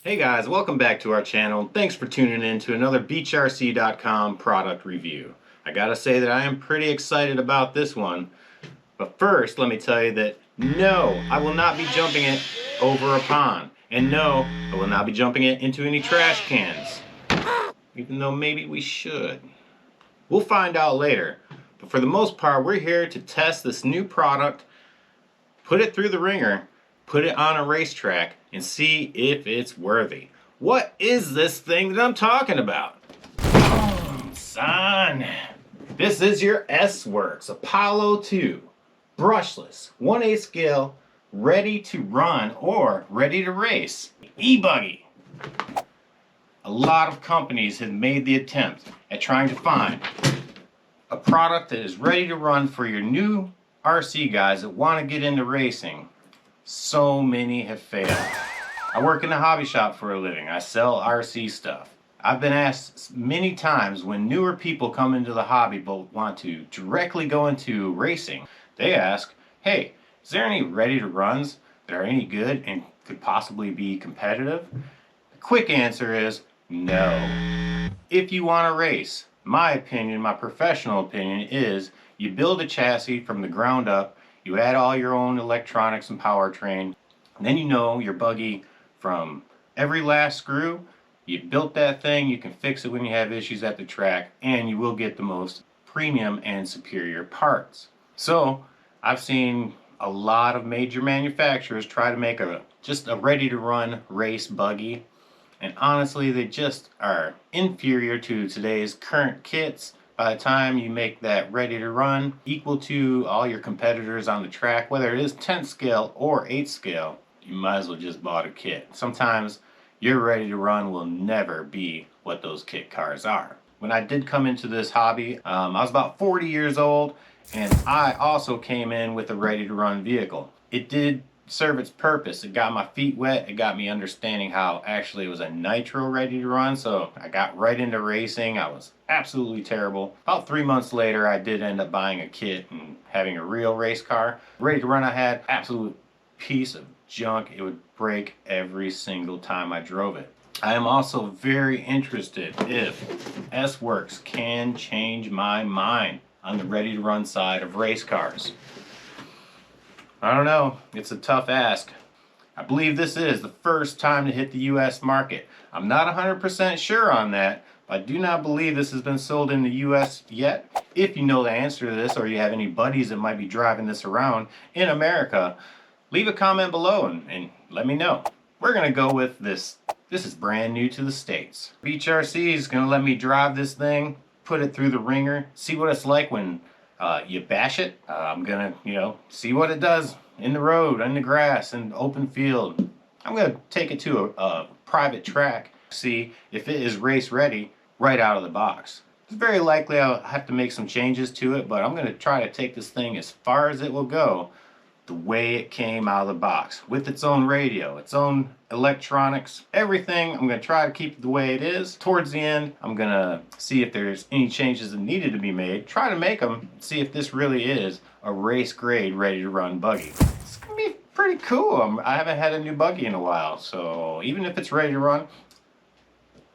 Hey guys, welcome back to our channel. Thanks for tuning in to another BeachRC.com product review. I gotta say that I am pretty excited about this one. But first, let me tell you that no, I will not be jumping it over a pond. And no, I will not be jumping it into any trash cans. Even though maybe we should. We'll find out later. But for the most part, we're here to test this new product, put it through the ringer, put it on a racetrack, and see if it's worthy. What is this thing that I'm talking about? Son, this is your S-Works Apollo 2, brushless, 1/8 scale, ready to run or ready to race. E-Buggy. A lot of companies have made the attempt at trying to find a product that is ready to run for your new RC guys that want to get into racing. So many have failed. I work in a hobby shop for a living. I sell RC stuff. I've been asked many times when newer people come into the hobby but want to directly go into racing, they ask, hey, is there any ready to runs that are any good and could possibly be competitive? The quick answer is no. If you want to race, my opinion, my professional opinion is you build a chassis from the ground up. You add all your own electronics and powertrain, and then you know your buggy from every last screw. You built that thing, you can fix it when you have issues at the track, and you will get the most premium and superior parts. So I've seen a lot of major manufacturers try to make just a ready to run race buggy, and honestly they just are inferior to today's current kits. By the time you make that ready to run equal to all your competitors on the track, whether it is 10th scale or 8th scale, you might as well just bought a kit. Sometimes your ready to run will never be what those kit cars are. When I did come into this hobby, I was about 40 years old, and I also came in with a ready to run vehicle. It did serve its purpose. It got my feet wet. It got me understanding how actually it was a nitro ready to run. So I got right into racing. I was absolutely terrible. About 3 months later, I did end up buying a kit and having a real race car. Ready to run, I had absolute piece of junk. It would break every single time I drove it. I am also very interested if S-Works can change my mind on the ready to run side of race cars. I don't know, it's a tough ask. I believe this is the first time to hit the US market. I'm not 100% sure on that, but I do not believe this has been sold in the US yet. If you know the answer to this, or you have any buddies that might be driving this around in America, leave a comment below and let me know. We're gonna go with this. This is brand new to the States. BeachRC is gonna let me drive this thing, put it through the ringer, see what it's like when you bash it. I'm gonna, see what it does in the road, in the grass, in the open field. I'm gonna take it to a private track, see if it is race ready right out of the box. It's very likely I'll have to make some changes to it, but I'm gonna try to take this thing as far as it will go the way it came out of the box, with its own radio, its own electronics, everything. I'm going to try to keep it the way it is. Towards the end, I'm going to see if there's any changes that needed to be made, try to make them, see if this really is a race grade ready to run buggy. It's going to be pretty cool. I haven't had a new buggy in a while, so even if it's ready to run,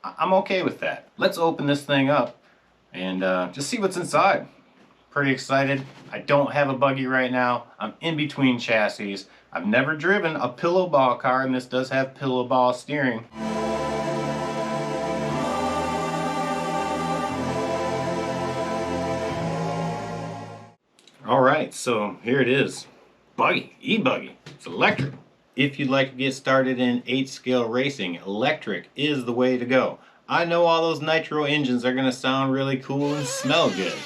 I'm okay with that. Let's open this thing up and just see what's inside. Pretty excited. I don't have a buggy right now. I'm in between chassis. I've never driven a pillow ball car, and this does have pillow ball steering. Alright, so here it is. Buggy, E-Buggy. It's electric. If you'd like to get started in 8th scale racing, electric is the way to go. I know all those nitro engines are going to sound really cool and smell good,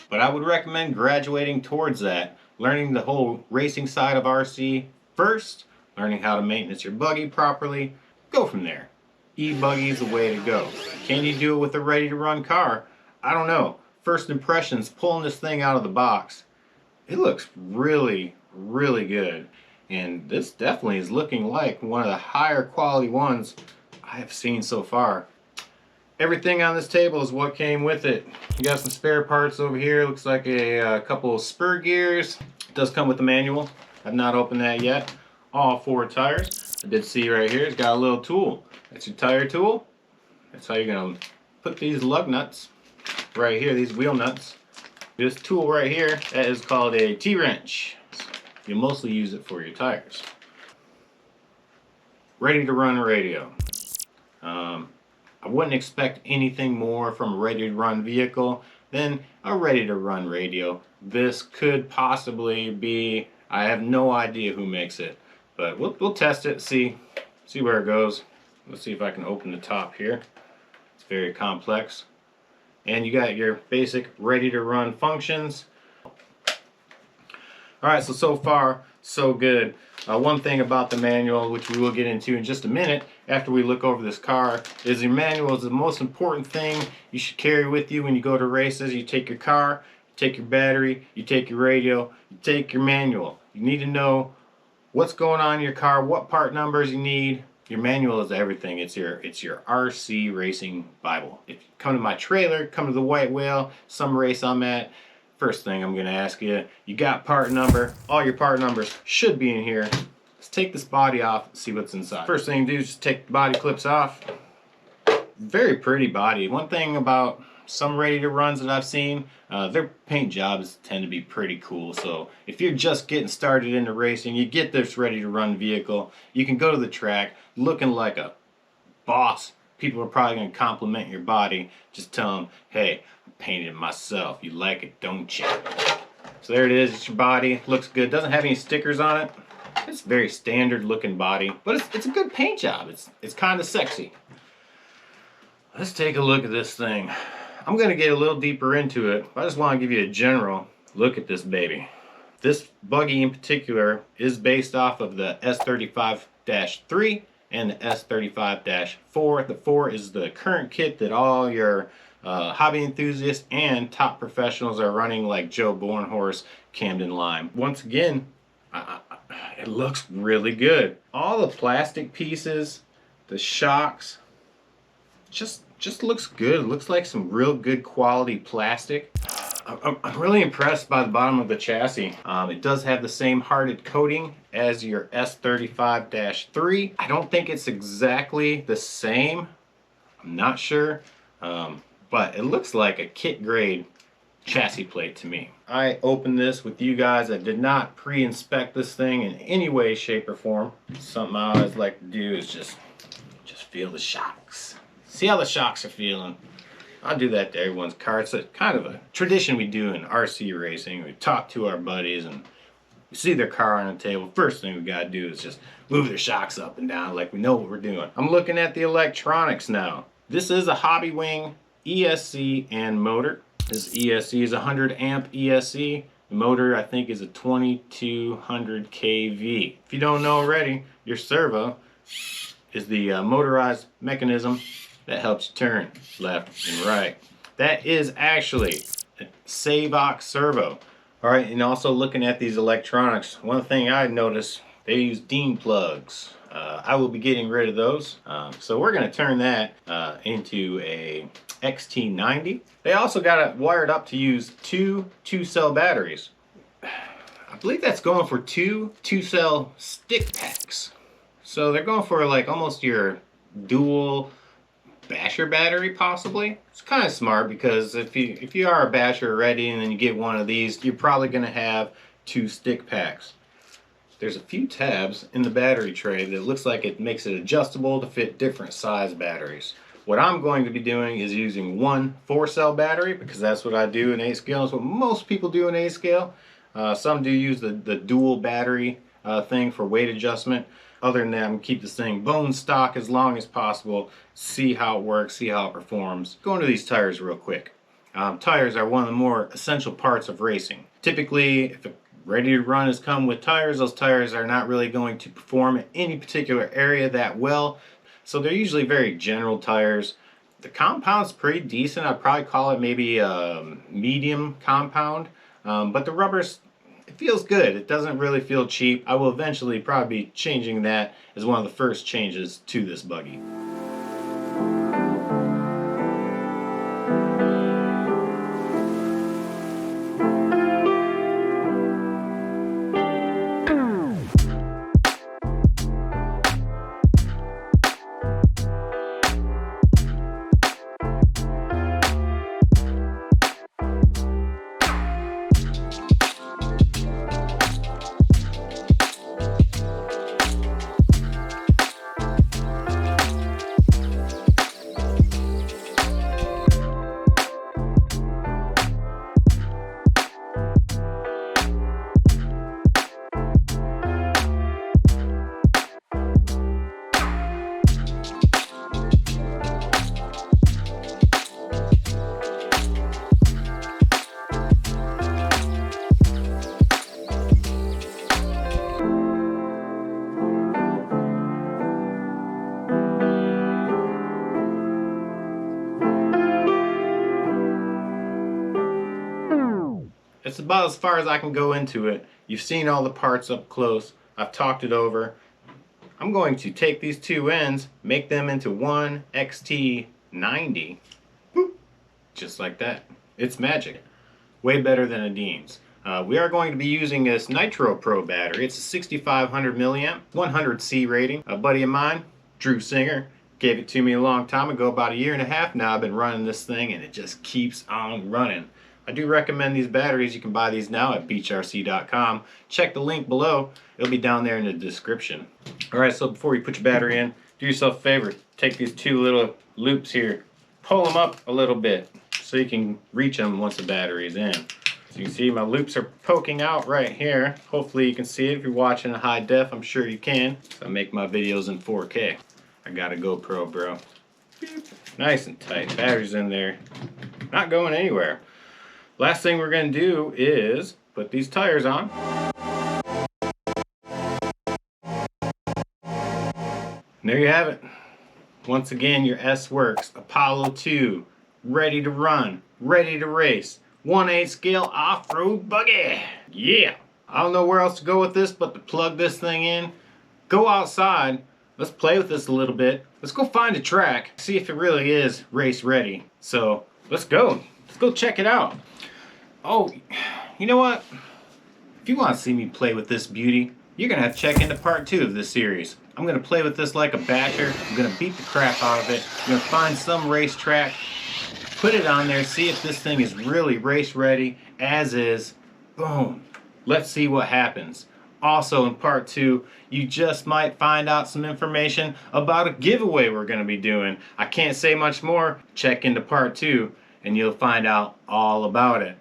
but I would recommend graduating towards that, learning the whole racing side of RC first, learning how to maintenance your buggy properly, go from there. E-Buggy is the way to go. Can you do it with a ready to run car? I don't know. First impressions, pulling this thing out of the box, it looks really, really good. And this definitely is looking like one of the higher quality ones I have seen so far. Everything on this table is what came with it. You got some spare parts over here. Looks like a couple of spur gears. It does come with the manual. I've not opened that yet. All 4 tires. I did see right here, it's got a little tool. That's your tire tool. That's how you're gonna put these lug nuts right here, these wheel nuts. This tool right here, that is called a T-wrench. You mostly use it for your tires. Ready to run radio. I wouldn't expect anything more from a ready to run vehicle than a ready to run radio. This could possibly be, I have no idea who makes it, but we'll test it, see where it goes. Let's see if I can open the top here. It's very complex. And you got your basic ready to run functions. Alright, so far so good. One thing about the manual, which we will get into in just a minute after we look over this car, is your manual is the most important thing you should carry with you when you go to races. You take your car, you take your battery, you take your radio, you take your manual. You need to know what's going on in your car, what part numbers you need. Your manual is everything. It's your RC racing Bible. If you come to my trailer, come to the White Whale, some race I'm at, first thing I'm gonna ask you, you got part number? All your part numbers should be in here. Let's take this body off and see what's inside. First thing to do is just take the body clips off. Very pretty body. One thing about some ready to runs that I've seen, their paint jobs tend to be pretty cool. So if you're just getting started into racing, you get this ready to run vehicle, you can go to the track looking like a boss. People are probably going to compliment your body. Just tell them, hey, I painted it myself. You like it, don't you? So there it is. It's your body. Looks good. Doesn't have any stickers on it. It's a very standard looking body, but it's a good paint job. It's kind of sexy. Let's take a look at this thing. I'm going to get a little deeper into it. I just want to give you a general look at this baby. This buggy in particular is based off of the S35-3 and the S35-4. The 4 is the current kit that all your hobby enthusiasts and top professionals are running, like Joe Bornhorst, Camden Lime. Once again, it looks really good. All the plastic pieces, the shocks, just looks good. It looks like some real good quality plastic. I'm really impressed by the bottom of the chassis. It does have the same hearted coating as your S35-3. I don't think it's exactly the same. I'm not sure. But it looks like a kit grade chassis plate to me. I opened this with you guys. I did not pre-inspect this thing in any way, shape, or form. Something I always like to do is just feel the shocks. See how the shocks are feeling. I do that to everyone's car. It's kind of a tradition we do in RC racing. We talk to our buddies and we see their car on the table. First thing we gotta do is just move their shocks up and down like we know what we're doing. I'm looking at the electronics now. This is a Hobby Wing ESC and motor. This ESC is a 100 amp ESC. The motor, I think, is a 2200 kV. If you don't know already, your servo is the motorized mechanism that helps you turn left and right. That is actually a Savox servo. All right, and also looking at these electronics, one thing I noticed, they use Dean plugs. I will be getting rid of those. So we're gonna turn that into a XT90. They also got it wired up to use two cell batteries. I believe that's going for two cell stick packs. So they're going for like almost your dual basher battery possibly. It's kind of smart because if you are a basher already and then you get one of these, you're probably going to have two stick packs. There's a few tabs in the battery tray that looks like it makes it adjustable to fit different size batteries. What I'm going to be doing is using one 4-cell battery because that's what I do in 8 scale. That's what most people do in 8 scale. Some do use the dual battery thing for weight adjustment. Other than that, I'm going to keep this thing bone stock as long as possible, see how it works, see how it performs. Going to these tires real quick. Tires are one of the more essential parts of racing. Typically, if a ready to run has come with tires, those tires are not really going to perform in any particular area that well. So they're usually very general tires. The compound's pretty decent. I'd probably call it maybe a medium compound. But the rubber's, it feels good. It doesn't really feel cheap. I will eventually probably be changing that as one of the first changes to this buggy. It's about as far as I can go into it. You've seen all the parts up close. I've talked it over. I'm going to take these two ends, make them into one XT90. Boop. Just like that. It's magic. Way better than a Dean's. We are going to be using this Nitro Pro battery. It's a 6500 milliamp, 100C rating. A buddy of mine, Drew Singer, gave it to me a long time ago, about a year and a half now. I've been running this thing and it just keeps on running. I do recommend these batteries. You can buy these now at BeachRC.com. Check the link below. It'll be down there in the description. Alright, so before you put your battery in, do yourself a favor. Take these two little loops here. Pull them up a little bit so you can reach them once the battery is in. So you can see my loops are poking out right here. Hopefully you can see it. If you're watching in high def, I'm sure you can. So I make my videos in 4K. I got a GoPro, bro. Beep. Nice and tight. Battery's in there. Not going anywhere. Last thing we're going to do is put these tires on. And there you have it. Once again, your S works. Apollo 2. Ready to run. Ready to race. 1/8 scale off-road buggy. Yeah. I don't know where else to go with this but to plug this thing in. Go outside. Let's play with this a little bit. Let's go find a track. See if it really is race ready. So let's go. Let's go check it out. Oh, you know what? If you want to see me play with this beauty, you're going to have to check into part 2 of this series. I'm going to play with this like a basher. I'm going to beat the crap out of it. I'm going to find some racetrack, put it on there, see if this thing is really race ready, as is. Boom. Let's see what happens. Also in part 2, you just might find out some information about a giveaway we're going to be doing. I can't say much more. Check into part 2 and you'll find out all about it.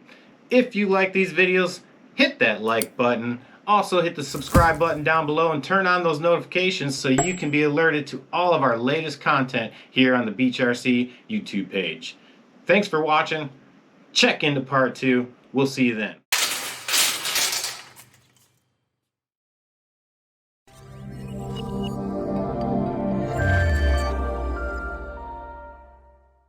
If you like these videos, hit that like button. Also hit the subscribe button down below and turn on those notifications so you can be alerted to all of our latest content here on the BeachRC YouTube page. Thanks for watching. Check into part 2. We'll see you then.